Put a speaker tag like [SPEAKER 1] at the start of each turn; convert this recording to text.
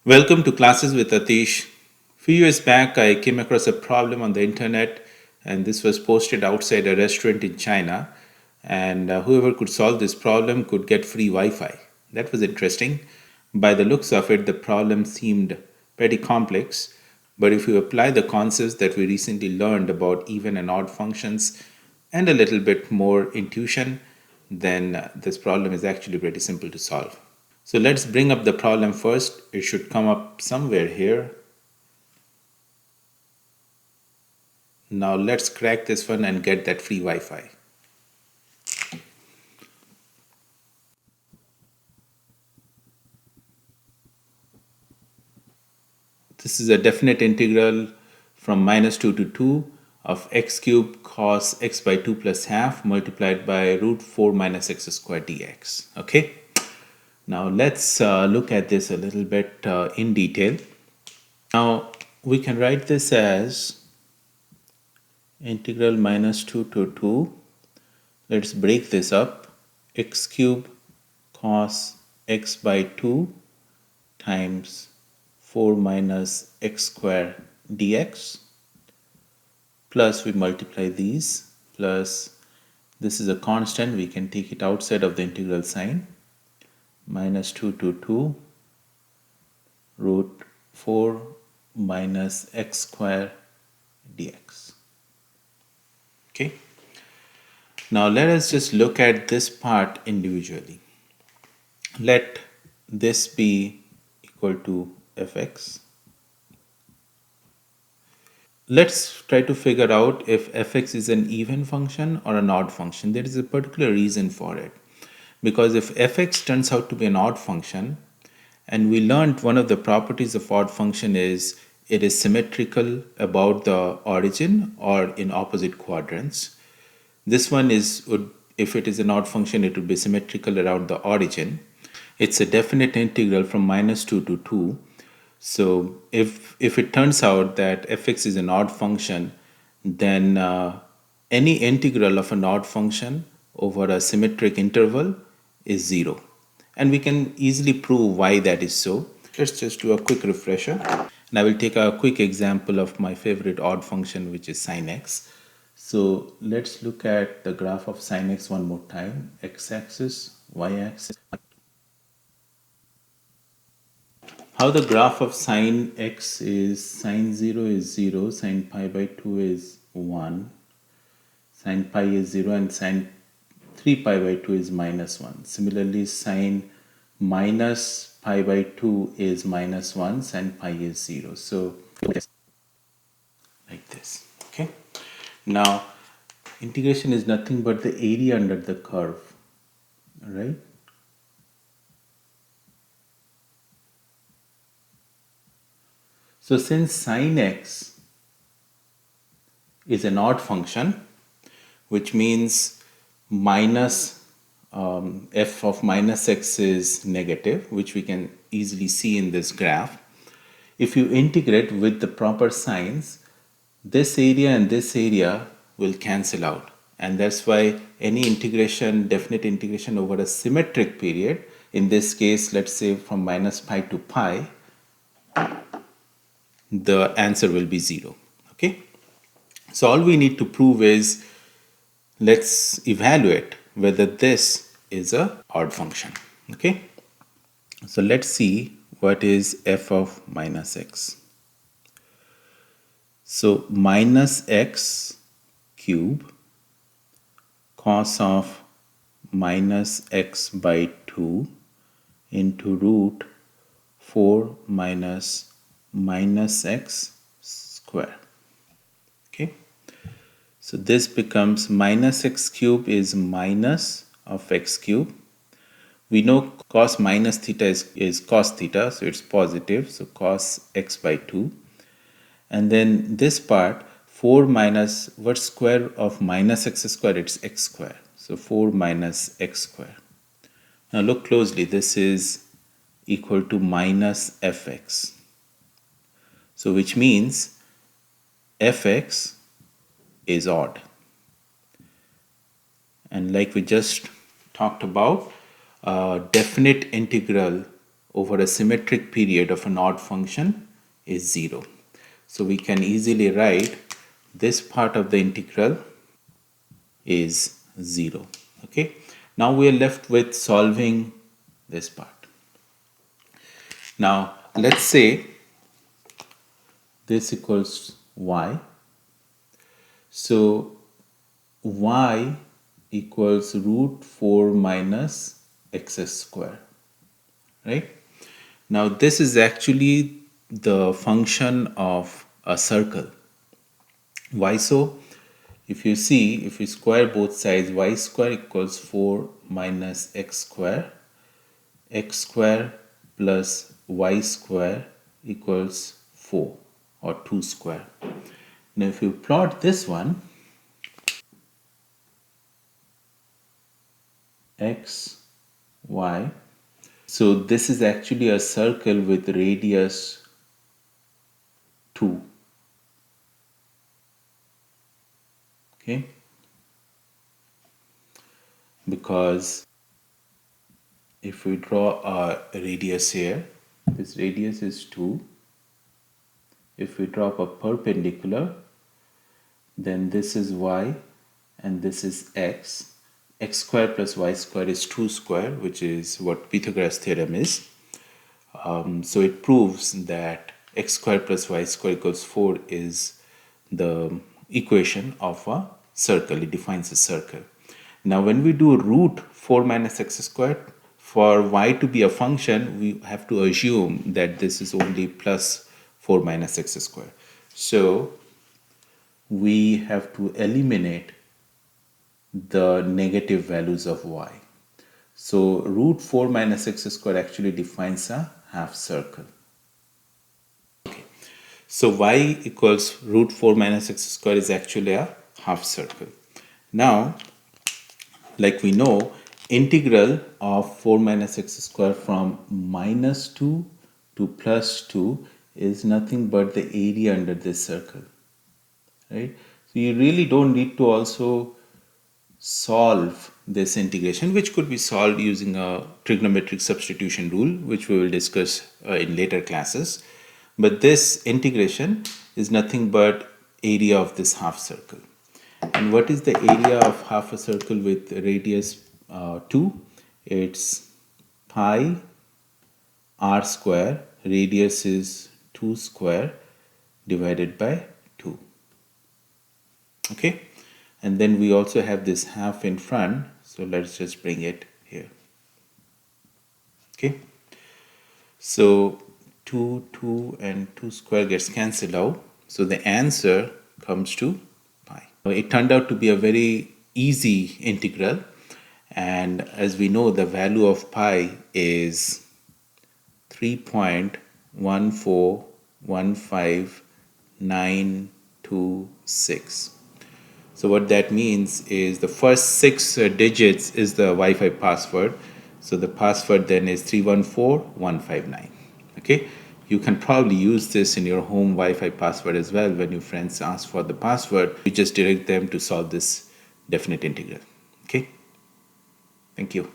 [SPEAKER 1] Welcome to Classes with Atish. Few years back, I came across a problem on the internet, and this was posted outside a restaurant in China. And whoever could solve this problem could get free Wi Fi. That was interesting. By the looks of it, the problem seemed pretty complex. But if you apply the concepts that we recently learned about even and odd functions and a little bit more intuition, then this problem is actually pretty simple to solve. So let's bring up the problem first. It should come up somewhere here. Now let's crack this one and get that free Wi-Fi. This is a definite integral from minus 2 to 2 of x cubed cos x by 2 plus half multiplied by root 4 minus x squared dx. Okay. Now let's look at this a little bit in detail. Now we can write this as integral minus 2 to 2. Let's break this up. X cubed cos x by 2 times 4 minus x square dx, plus we multiply these, plus this is a constant, we can take it outside of the integral sign, minus 2 to 2 root 4 minus x square dx. Okay. Now let us just look at this part individually. Let this be equal to fx. Let's try to figure out if fx is an even function or an odd function. There is a particular reason for it. Because if fx turns out to be an odd function, and we learned one of the properties of odd function is it is symmetrical about the origin or in opposite quadrants. This one is, if it is an odd function, it would be symmetrical around the origin. It's a definite integral from minus 2 to 2. So if it turns out that fx is an odd function, then any integral of an odd function over a symmetric interval is 0. And we can easily prove why that is so. Let's just do a quick refresher. And I will take a quick example of my favorite odd function, which is sine x. So let's look at the graph of sine x one more time. X-axis, y-axis. How the graph of sine x is, sine 0 is 0, sine pi by 2 is 1, sine pi is 0, and sine 3 pi by 2 is minus 1. Similarly, sine minus pi by 2 is minus 1, sine pi is 0. So like this. Okay. Now integration is nothing but the area under the curve, right? So since sine x is an odd function, which means minus f of minus x is negative, which we can easily see in this graph. If you integrate with the proper signs, this area and this area will cancel out. And that's why any integration, definite integration over a symmetric period, in this case, let's say from minus pi to pi, the answer will be 0. Okay. So all we need to prove is, let's evaluate whether this is a odd function. Okay. So let's see what is f of minus x. So minus x cube cos of minus x by 2 into root 4 minus x square. Okay. So this becomes minus x cube is minus of x cube. We know cos minus theta is cos theta, so it's positive. So cos x by 2. And then this part, 4 minus, what's square of minus x square? It's x square. So 4 minus x square. Now look closely. This is equal to minus fx. So which means fx is odd. And like we just talked about, definite integral over a symmetric period of an odd function is 0. So we can easily write this part of the integral is 0. Okay. Now we are left with solving this part. Now let's say this equals y. So y equals root 4 minus x square, right? Now this is actually the function of a circle. Why so? If you see, if we square both sides, y square equals 4 minus x square plus y square equals 4 or 2 square. Now if you plot this one, x, y, so this is actually a circle with radius 2. Okay, because if we draw a radius here, this radius is 2. If we drop a perpendicular, then this is y and this is x. X square plus y square is 2 square, which is what Pythagoras theorem is. So it proves that x square plus y square equals 4 is the equation of a circle. It defines a circle. Now when we do root 4 minus x squared, for y to be a function, we have to assume that this is only plus 4 minus x squared. So we have to eliminate the negative values of y. So root 4 minus x squared actually defines a half circle. Okay. So y equals root 4 minus x squared is actually a half circle. Now, like we know, integral of 4 minus x squared from minus 2 to plus 2 is nothing but the area under this circle, right? So you really don't need to also solve this integration, which could be solved using a trigonometric substitution rule, which we will discuss in later classes. But this integration is nothing but area of this half circle. And what is the area of half a circle with radius 2? It's pi r square, radius is 2 square divided by 2. Okay. And then we also have this half in front, so let's just bring it here. Okay, so 2 and 2 square gets cancelled out, so the answer comes to pi. It turned out to be a very easy integral, and as we know, the value of pi is 3.1415926. So what that means is the first 6 digits is the Wi-Fi password. So the password then is 314159. Okay, you can probably use this in your home Wi-Fi password as well. When your friends ask for the password, you just direct them to solve this definite integral. Okay, thank you.